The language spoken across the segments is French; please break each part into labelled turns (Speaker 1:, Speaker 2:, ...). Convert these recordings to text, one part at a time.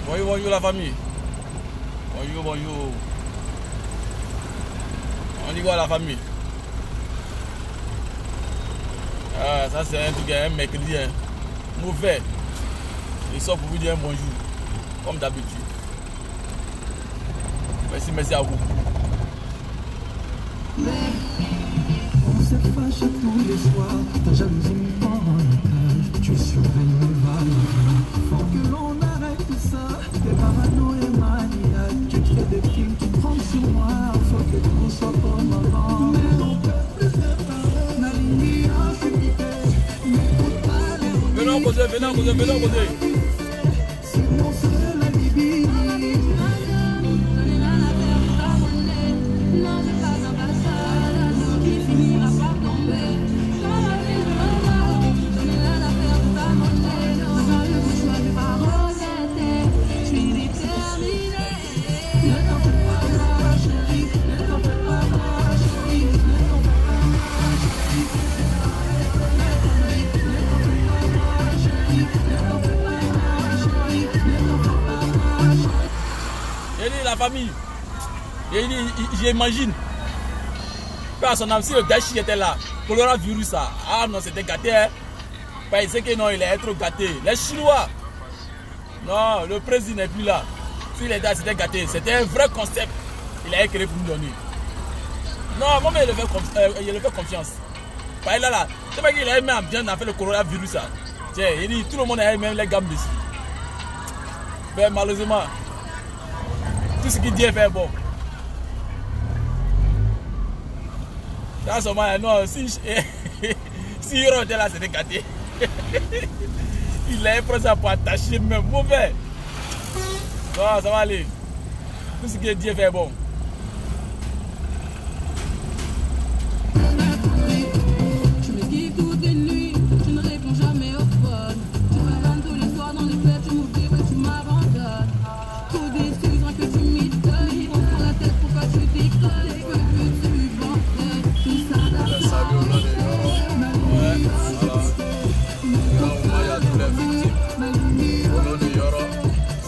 Speaker 1: Bonjour, bonjour la famille. Bonjour, bonjour. On dit quoi la famille? Ah, ça c'est un truc, un mercredi, hein. Mauvais. Je sors pour vous dire un bonjour, comme d'habitude. Merci, merci à vous.
Speaker 2: On se fâche tous les soirs, ta jalousie me prend en otage. Tu surveilles mes valeurs. Faut que l'on arrête tout ça. T'es parano et maniaque. Tu te fais des films, tu prends sur moi. Faut que tout soit comme avant. Mais on peut plus se parler. Ma ligne a chuté. N'écoute pas les
Speaker 1: venons causer, venons causer, venons causer.
Speaker 2: Sinon c'est la Libye.
Speaker 1: La famille, j'imagine à son âme si le Daesh était là, coronavirus, ah non, c'était gâté, hein. Il sait que non, il est trop gâté. Les Chinois, non, le président n'est plus là. S'il était là, c'était gâté. C'était un vrai concept. Il a créé pour nous donner. Non, moi, il le fait confiance. Par là, c'est pas qu'il a aimé bien dans le coronavirus. Tiens, il dit tout le monde a aimé les gammes dessus. Mais malheureusement, tout ce qu'il dit est fait bon. Dans ce moment, non, si Hiro était là, c'était gâté. Il a pris ça pour attacher, même mauvais. Non, ça va aller. Tout ce qu'il dit est fait bon.
Speaker 3: Tu me kiffes toutes les nuits, tu ne réponds jamais au phone. Tu me vannes tous les soirs dans les fêtes, tu m'oublies que tu m'abandonnes. Trop déçu, que tu m'étonnes. On prend la tête, pourquoi tu déconnes? Que tu vendes tout ça.
Speaker 1: Salut au nom de Yoro. Ouais, voilà. Là, il y a tous les victimes. Au nom de Yoro,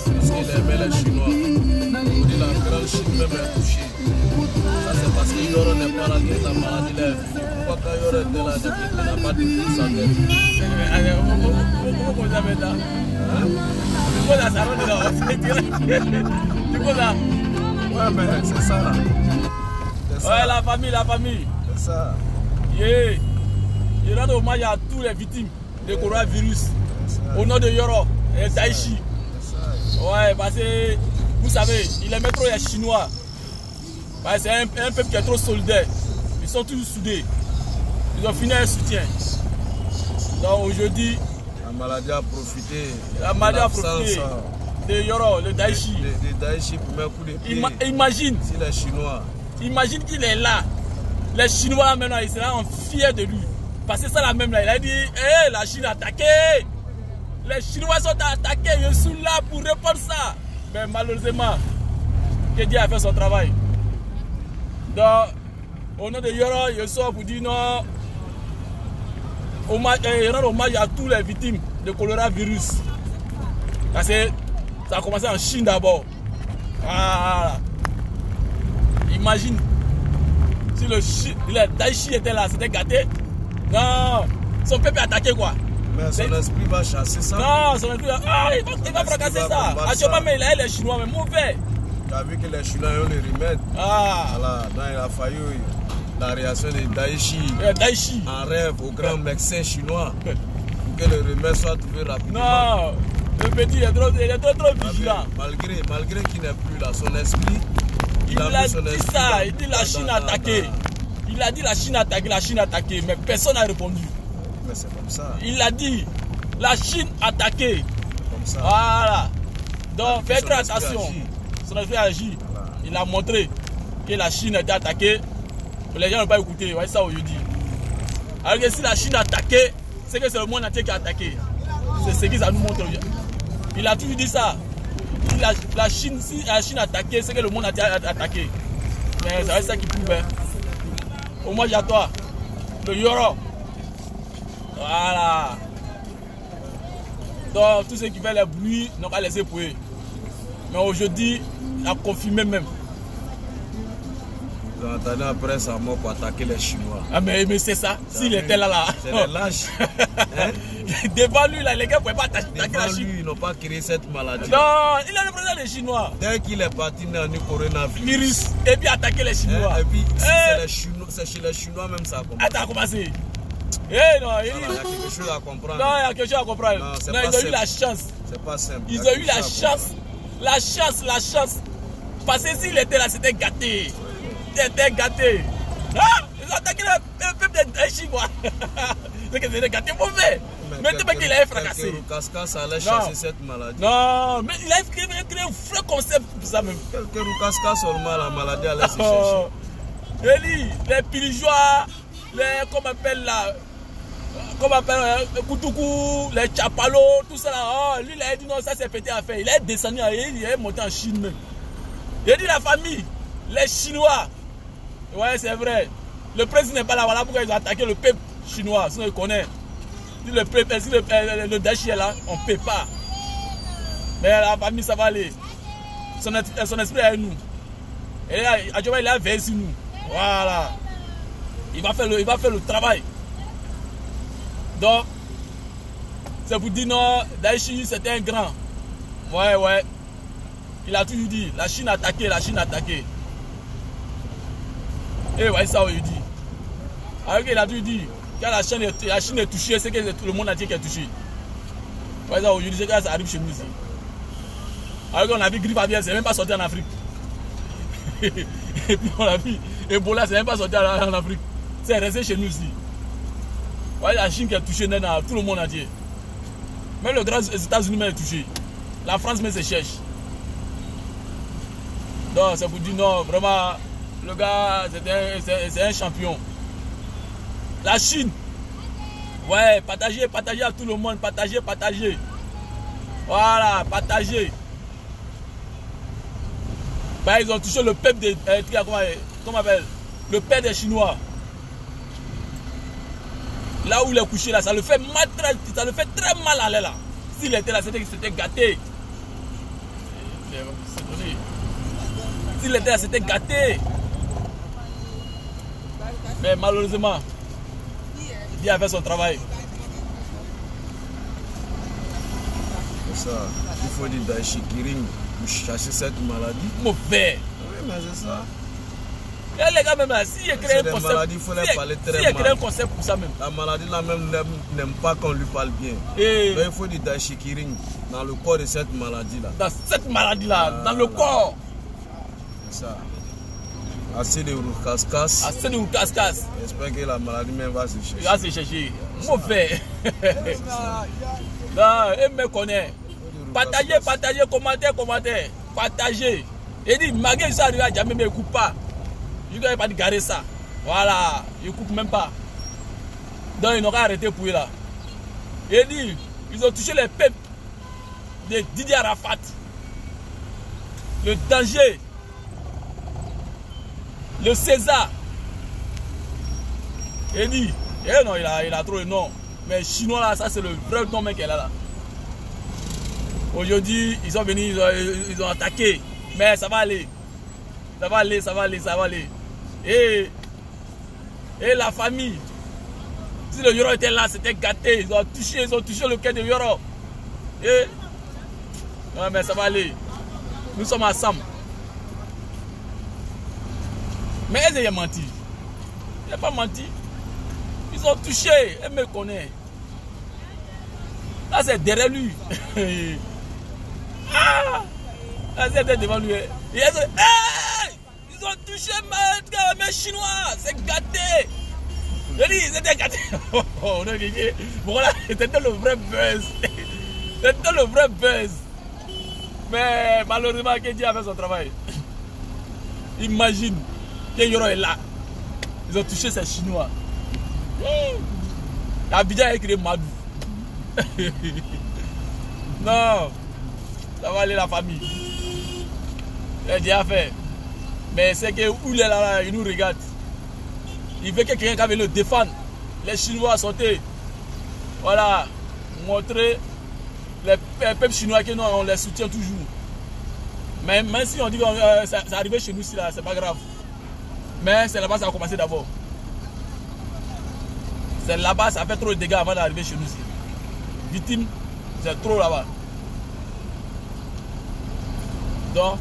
Speaker 1: parce qu'il aimait les Chinois. On dit la grande Chine même est touchée. Ça c'est parce que Yoro n'est pas là que la maladie lève. Pourquoi quand Yoro était là, il n'a pas de tout sa tête. Pourquoi vous avez là? Du coup là, ça rentre là. Du coup là.
Speaker 4: Ouais, mais c'est ça.
Speaker 1: Ouais, la famille.
Speaker 4: C'est ça.
Speaker 1: Yeah. Je rends hommage à tous les victimes de coronavirus. Au nom de Yoro et Daichi. Ouais, parce que vous savez, il aimait trop les Chinois. C'est un peuple qui est trop solidaire. Ils sont tous soudés. Ils ont fini un soutien. Donc aujourd'hui,
Speaker 4: la maladie a profité.
Speaker 1: La maladie a profité de Yoro, le Daichi.
Speaker 4: De Daichi pour mettre un coup de pied.
Speaker 1: Imagine.
Speaker 4: Si les Chinois.
Speaker 1: Imagine qu'il est là. Les Chinois maintenant, ils seront fiers de lui. Parce que ça là même là, il a dit, hey, la Chine a attaqué. Les Chinois sont attaqués, je suis là pour répondre ça. Mais malheureusement, que Dieu a fait son travail. Donc, au nom de Yoro, je sors pour dire non. Rendre hommage à tous les victimes de coronavirus. Parce que ça a commencé en Chine d'abord. Voilà. Imagine si le Daichi était là, c'était gâté. Non, son peuple est attaqué quoi.
Speaker 4: Mais son esprit va chasser ça.
Speaker 1: Non, son esprit il va fracasser ça. Actuellement, mais il a les Chinois, mais mauvais.
Speaker 4: Tu as vu que les Chinois ont les remèdes. Voilà, donc il a fallu la réaction de Daichi. En rêve au grand médecin chinois pour que le remède soit trouvé rapidement.
Speaker 1: Non, le petit il est trop vigilant.
Speaker 4: Malgré qu'il n'est plus là, son esprit.
Speaker 1: Il a dit ça, il dit la Chine a attaqué. Il a dit la Chine a attaqué, mais personne n'a répondu.
Speaker 4: Mais c'est comme ça.
Speaker 1: Il a dit la Chine a attaqué.
Speaker 4: Comme ça.
Speaker 1: Voilà. Donc faites très attention. Son esprit agit. Voilà. Il a montré que la Chine a été attaquée. Mais les gens n'ont pas écouté. Voyez ça aujourd'hui. Alors que si la Chine a attaqué, c'est que c'est le monde entier qui a attaqué. C'est ce que ça nous montre. Il a toujours dit ça. Si la Chine a attaqué, c'est que le monde a attaqué. Mais c'est ça qui prouve. Hommage à toi, le Yoro. Voilà. Donc, tous ceux qui font les bruits n'ont qu'à laisser pour eux. Mais aujourd'hui, il a confirmé même.
Speaker 4: Ils ont attendu après sa mort pour attaquer les Chinois.
Speaker 1: Ah mais c'est ça, s'il était là.
Speaker 4: C'est des lâches. Hein?
Speaker 1: Devant lui, là, les gars ne pouvaient pas attaquer la Chine.
Speaker 4: Lui, ils n'ont pas créé cette maladie.
Speaker 1: Non, il est le président des Chinois.
Speaker 4: Dès qu'il est parti, il a eu coronavirus.
Speaker 1: Et puis attaquer les Chinois.
Speaker 4: Et puis, c'est chez les Chinois même ça a commencé.
Speaker 1: Attends, commencé. Non,
Speaker 4: il y a quelque chose à comprendre.
Speaker 1: Non, il y a quelque chose à comprendre. Non, ils ont eu la chance.
Speaker 4: C'est pas simple.
Speaker 1: Ils ont eu la chance. La chance. Parce que s'il était là, c'était gâté. C'était gâté. Ah, ils ont attaqué le peuple des Chinois. C'était gâté mauvais. Mais tu qu'il avait fracassé.
Speaker 4: Roukas-Kas allait chasser cette maladie.
Speaker 1: Non, mais il a créé un vrai concept pour ça même.
Speaker 4: Quelques Roukas-Kas seulement, la maladie allait se chercher.
Speaker 1: Eli, les Pilijois, les, comment on appelle, Koutoukou, les Chapalo, tout ça là. Oh, lui, il a dit non, ça c'est pété à faire. Il est descendu, il est monté en Chine même. Il a dit la famille, les Chinois. Ouais, c'est vrai. Le président n'est pas là, voilà pourquoi ils ont attaqué le peuple chinois, sinon il connaît. Si le Daesh est là, on ne paie pas. Mais la famille, ça va aller. Son esprit est avec nous. Et là, il a veillé sur nous. Voilà. Il va faire le travail. Donc, c'est pour dire non, Daesh c'était un grand. Ouais. Il a toujours dit, la Chine a attaqué. Et ouais, ça, il dit. Alors qu'il a toujours dit, quand la Chine est touchée, c'est que le monde entier qui est touché. Ouais, ça, aujourd'hui, c'est que ça arrive chez nous ici. Alors qu'on a vu grippe aviaire, c'est même pas sorti en Afrique. Et puis on a vu Ebola, c'est même pas sorti en Afrique. C'est resté chez nous ici. Ouais, la Chine qui est touchée, tout le monde entier. Même le grand États-Unis est touché. La France même se cherche. Donc, ça vous dit non, vraiment, le gars, c'est un champion. La Chine, ouais, partagez à tout le monde, partagez. Voilà, partagez. Bah, ils ont touché le peuple des, comment on appelle, le père des Chinois. Là où il est couché là, ça le fait très mal aller là. S'il était là, c'était gâté. S'il était là, c'était gâté. Mais malheureusement, il a fait son travail.
Speaker 4: C'est ça. Il faut dire Daesh Kiring pour chercher cette maladie.
Speaker 1: Mauvais.
Speaker 4: Oui, mais c'est ça.
Speaker 1: Et les gars, même là, s'il y a créé un concept,
Speaker 4: il faut les parler très mal.
Speaker 1: Un concept pour ça même.
Speaker 4: La maladie là même n'aime pas qu'on lui parle bien.
Speaker 1: Et
Speaker 4: donc, il faut dire Daesh Kiring dans le corps de cette maladie là.
Speaker 1: Dans cette maladie là, dans le corps.
Speaker 4: C'est ça. Assez de Roukas-Kas. J'espère que la maladie même va se chercher.
Speaker 1: Il va se chercher. Mauvais. Non, il me connaît. Partagez, commentez. Partagez. Il dit, malgré ça, il jamais ne coupe pas. Il ne pas garer ça. Voilà. Il ne coupe même pas. Donc, ils n'ont pas arrêté pour eux là. Il dit, ils ont touché les peuples de Didier Arafat. Le danger. Le César. Il dit, non, il a trop de noms. Mais Chinois là, ça c'est le vrai nom qu'elle a là. Aujourd'hui, ils sont venus, ils ont attaqué. Mais ça va aller. Ça va aller. Et la famille. Si le Yoro était là, c'était gâté. Ils ont touché le cœur de Yoro. Non, mais ça va aller. Nous sommes ensemble. Mais elle a menti. Elle n'a pas menti. Ils ont touché. Elle me connaît. Là, c'est derrière lui. Ah! Là, c'était devant lui. Et elle dit, hey! Ils ont touché mes Chinois. C'est gâté. Je dis, c'était gâté. Voilà, c'était le vrai buzz. C'était le vrai buzz. Mais malheureusement, Kedji a fait son travail. Imagine. Yoro est là. Ils ont touché ces Chinois. Abidjan a écrit Madou. Non. Ça va aller la famille. Il a déjà fait. Mais c'est que où il est là, il nous regarde. Il veut que quelqu'un vienne le défendre. Les Chinois sauter. Voilà. Montrer les peuples chinois que nous on les soutient toujours. Mais même si on dit que c'est arrivé chez nous, c'est pas grave. Mais c'est là-bas que ça a commencé d'abord. C'est là-bas, ça fait trop de dégâts avant d'arriver chez nous. Victime, c'est trop là-bas. Donc,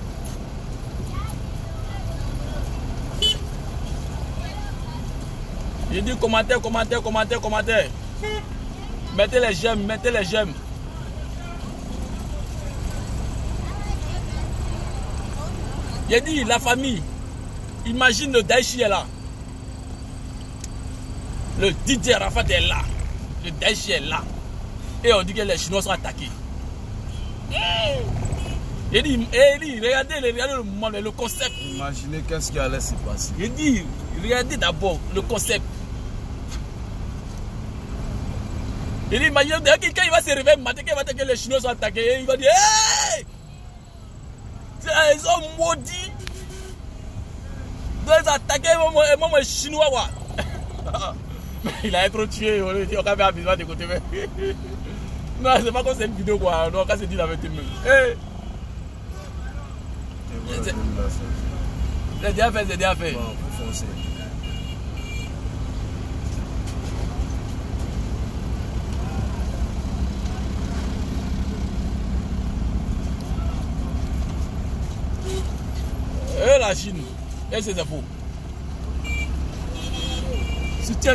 Speaker 1: j'ai dit commentaire. Mettez les j'aime. J'ai dit la famille. Imagine le Daesh est là. Le Didier Arafat est là. Le Daesh est là. Et on dit que les Chinois sont attaqués. Il dit, regardez le moment, le concept.
Speaker 4: Imaginez qu'est-ce qui allait se passer.
Speaker 1: Il dit, regardez d'abord le concept. Il dit, imaginez, quand il va se réveiller matin, quand il va attaquer les Chinois sont attaqués, il va dire, hey! Ils ont maudit. Ils ont attaqué même les Chinois. Il a été trop tué. On a fait un besoin de côté. Non, c'est pas comme cette vidéo quoi. Non, quand c'est dit la vérité même. C'est déjà fait.
Speaker 4: Bon, vous foncez.
Speaker 1: La Chine, et c'est faux. Soutien.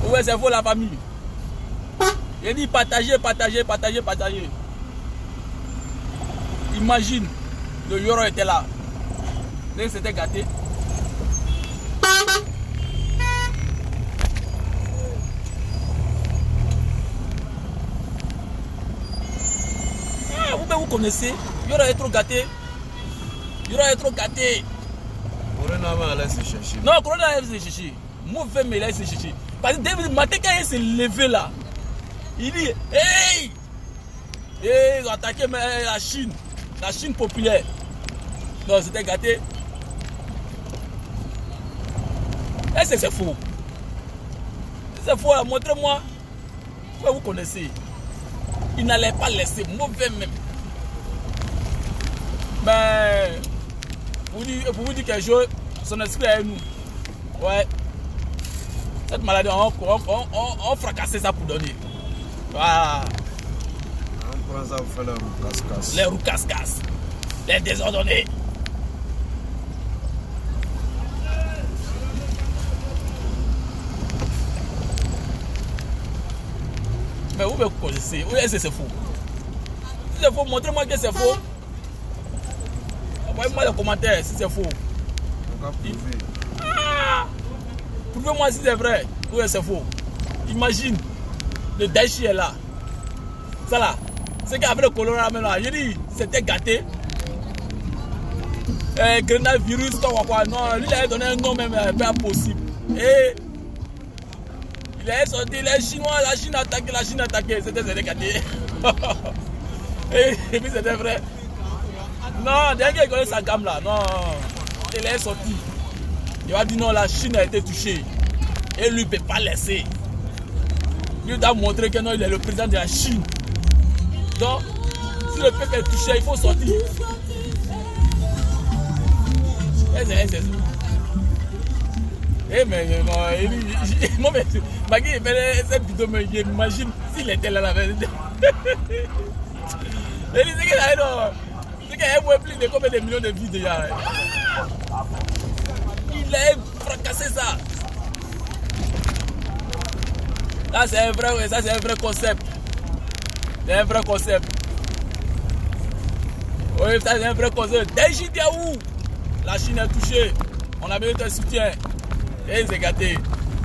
Speaker 1: Ouais, c'est faux la famille. Il dit partager. Imagine, le Yoro était là. Il s'était gâté. Vous connaissez, Yoro est trop gâté.
Speaker 4: Corona va aller se chercher.
Speaker 1: Non, Corona va aller se chercher. Mauvais mais il va se chercher. Parce que David matin quand il s'est levé là, il dit hey! Ils ont attaqué la Chine populaire. Non, c'était gâté. Est-ce que c'est faux? C'est faux, montrez-moi. Vous connaissez. Il n'allait pas laisser, mauvais même. Mais, pour vous dire quelque chose, son esprit est nous. Ouais. Cette maladie, on fracassait ça pour donner. Voilà.
Speaker 4: On prend ça pour faire
Speaker 1: les roucas-cas. Les désordonnés. Mais vous me connaissez, oui, est-ce que c'est faux? Si c'est faux, montrez-moi que c'est faux. Envoyez-moi les commentaires si c'est faux. Prouvez-moi si c'est vrai ou c'est faux. Imagine, le Daesh est là. Ça là, c'est qu'avec le Colorado maintenant, je dis, c'était gâté. Grenade virus, quoi. Non, lui il a donné un nom même pas possible. Et il est sorti, les Chinois, la Chine attaquée, c'était gâté. Et puis c'était vrai. Non, dès qu'il connaît sa gamme là, non, il est sorti. Il va dire non, la Chine a été touchée. Et lui ne peut pas laisser. Lui doit montrer que non, il est le président de la Chine. Donc, si le peuple est touché, il faut sortir. Mais non, moi, Magui, il fait cette vidéo, mais j'imagine s'il était là, la vérité. Il dit qu'il a plus de combien de millions de vies déjà. Il a fracassé ça. Ça c'est un vrai concept. C'est un vrai concept. Oui, ça c'est un vrai concept. Daesh Diaou. La Chine est touchée. On a besoin de soutien. Et ils sont gâtés.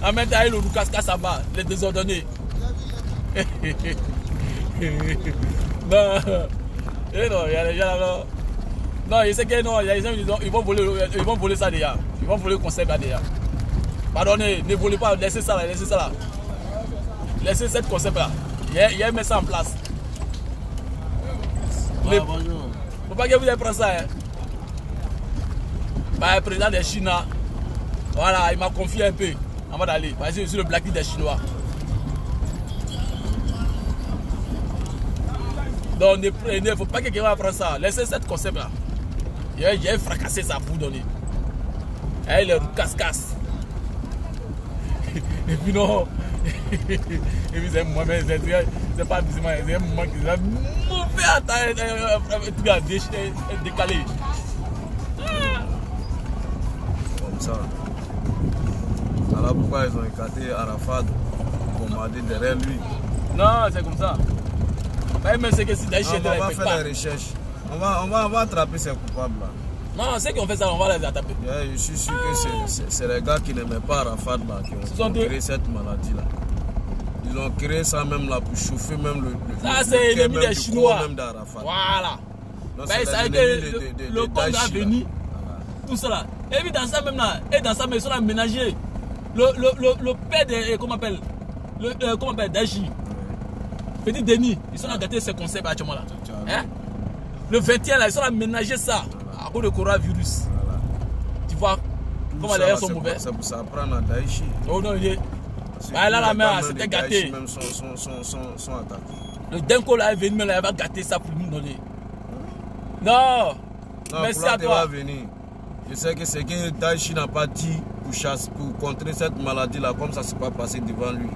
Speaker 1: En même temps, le Lucas Samba, les désordonnés. Non. Et non, il y a des gens là. Non, il sait que non, il y a des gens qui ils vont voler ça déjà. Ils vont voler le concept là déjà. Pardonnez, ne volez pas, laissez ça là, laissez ça là. Laissez cette concept là. Il y a mis ça en place.
Speaker 4: Bonjour.
Speaker 1: Faut pas que vous ayez pris ça. Hein. Bah, le président des Chinois, voilà, il m'a confié un peu avant d'aller. Parce que je suis le blacklist des Chinois. Donc, il ne faut pas que quelqu'un apprenne ça. Laissez cette concept là. J'ai fracassé ça pour vous donner. Et le casse-casse. Et puis non. Et puis c'est moi-même, c'est pas bizarre, c'est moi qui l'ai mauvais décalé.
Speaker 4: Comme ça. Alors pourquoi ils ont écarté Arafat commandé derrière lui?
Speaker 1: Non, c'est comme ça. Mais c'est que si Daïchi
Speaker 4: on va faire des recherches. On va attraper ces coupables là.
Speaker 1: Non, ceux qui ont fait ça, on va les attraper.
Speaker 4: Yeah, je suis sûr que c'est les gars qui n'aimaient pas Arafat là, qui ont créé cette maladie là. Ils ont créé ça même là pour chauffer même le
Speaker 1: ça c'est l'ennemi des Chinois.
Speaker 4: Même d'Arafat.
Speaker 1: Voilà.
Speaker 4: Donc,
Speaker 1: ben, ça a été le Congo a venu. Tout cela. Et puis dans ça même là, ils sont aménagés. Le père de comment on appelle Daïchi. Petit Denis, ils sont gâtés ces concepts actuellement là. Hein? Le 21 là, ils sont aménagés ça à cause du coronavirus. Voilà. Tu vois comment les gens sont mauvais.
Speaker 4: C'est pour s'apprendre à Daïchi.
Speaker 1: Oh non, il est. Ah, là la main, c'était gâté.
Speaker 4: Même sont attaqués.
Speaker 1: Le Denko là est venu, mais là, il va gâter ça pour nous donner. Non, merci à toi.
Speaker 4: Je sais que c'est que Daïchi n'a pas dit pour contrer cette maladie là, comme ça ne s'est pas passé devant lui.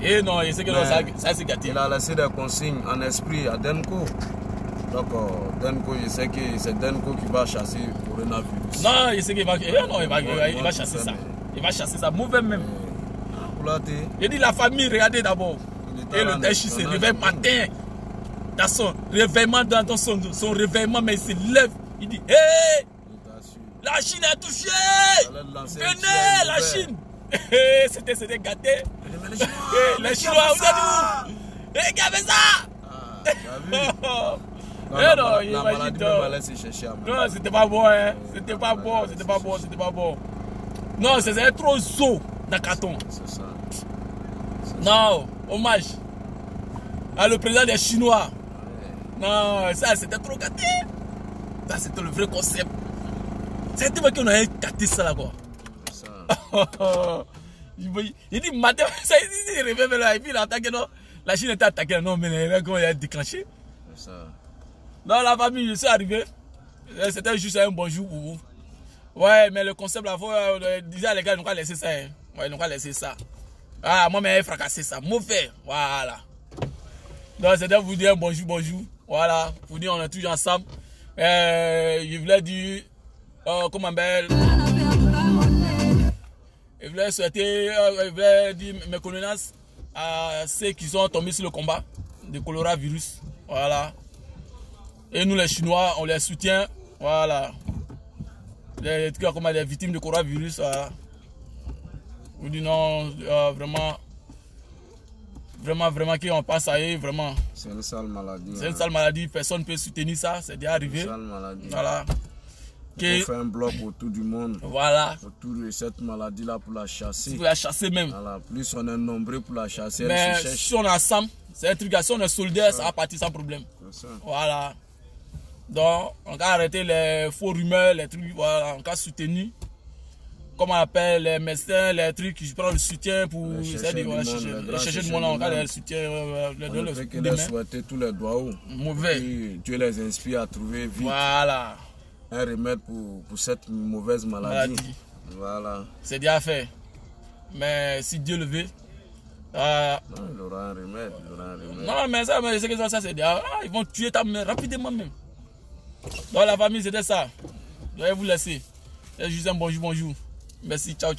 Speaker 1: Et non, il sait que ça s'est gâté.
Speaker 4: Il a laissé des consignes en esprit à Denko. Donc, Denko, je sais que c'est Denko qui va chasser le coronavirus.
Speaker 1: Non, il sait qu'il va, il va chasser ça. Il va chasser ça, mauvais même. Il dit la famille, regardez d'abord. Et le Daïchi se réveille matin. Dans son réveillement, dans son réveillement, mais il se lève. Il dit, hé, la Chine a touché. Venez, la Chine. C'était gâté. Les Chinois, vous êtes où? Regardez ça.
Speaker 4: La maladie même laissé chercher.
Speaker 1: Non, c'était pas bon, hein. C'était pas bon. Non, c'était trop chaud dans le carton.
Speaker 4: C'est ça.
Speaker 1: Non, hommage à le président des Chinois. Non, ça c'était trop gâté. Ça c'était le vrai concept. C'était moi qui on avait gâté ça là quoi. Il dit matin, ça il réveille là et puis il a attaqué non. La Chine était attaquée non mais là comment il a déclenché.
Speaker 4: Ça.
Speaker 1: Dans la famille, je suis arrivé. C'était juste un bonjour pour vous. Ouais, mais le concept là, faut déjà les gars, ils n'ont pas laissé ça. Hein. Ouais, ils n'ont pas laissé ça. Ah, moi, mais fracassé ça. Mauvais. Voilà. Donc, c'était vous dire bonjour. Voilà. Vous dire, on est toujours ensemble. Je voulais dire, comment belle. Je voulais souhaiter, je voulais dire mes condoléances à ceux qui sont tombés sur le combat de coronavirus. Voilà. Et nous, les Chinois, on les soutient. Voilà. Les victimes de coronavirus. Voilà. Vous dites non, vraiment qu'on passe à eux, vraiment.
Speaker 4: C'est une sale maladie.
Speaker 1: C'est une sale maladie, personne ne peut soutenir ça, c'est déjà arrivé.
Speaker 4: C'est une sale maladie.
Speaker 1: Voilà.
Speaker 4: Il faut faire un bloc autour du monde.
Speaker 1: Voilà.
Speaker 4: Autour de cette maladie-là pour la chasser.
Speaker 1: Pour la chasser même.
Speaker 4: Voilà. Plus on est nombreux pour la chasser,
Speaker 1: mais si on est ensemble, c'est un truc, si on est solidaire, ça va partir sans problème.
Speaker 4: Ça.
Speaker 1: Voilà. Donc, on va arrêter les faux rumeurs, les trucs, voilà, on va soutenir. Comment on appelle les médecins, les trucs qui prennent le soutien pour chercher du monde, on va le soutien.
Speaker 4: On ne fait que les souhaiter tous les doigts.
Speaker 1: Mauvais.
Speaker 4: Dieu les inspire à trouver vite.
Speaker 1: Voilà.
Speaker 4: Un remède pour cette mauvaise maladie. Voilà.
Speaker 1: C'est déjà fait. Mais si Dieu le veut.
Speaker 4: Non, il aura un remède.
Speaker 1: Non, mais ça, c'est déjà. Ils vont tuer ta mère rapidement même. Dans la famille, c'était ça. Je vais vous laisser. C'est juste un bonjour. Merci, ciao.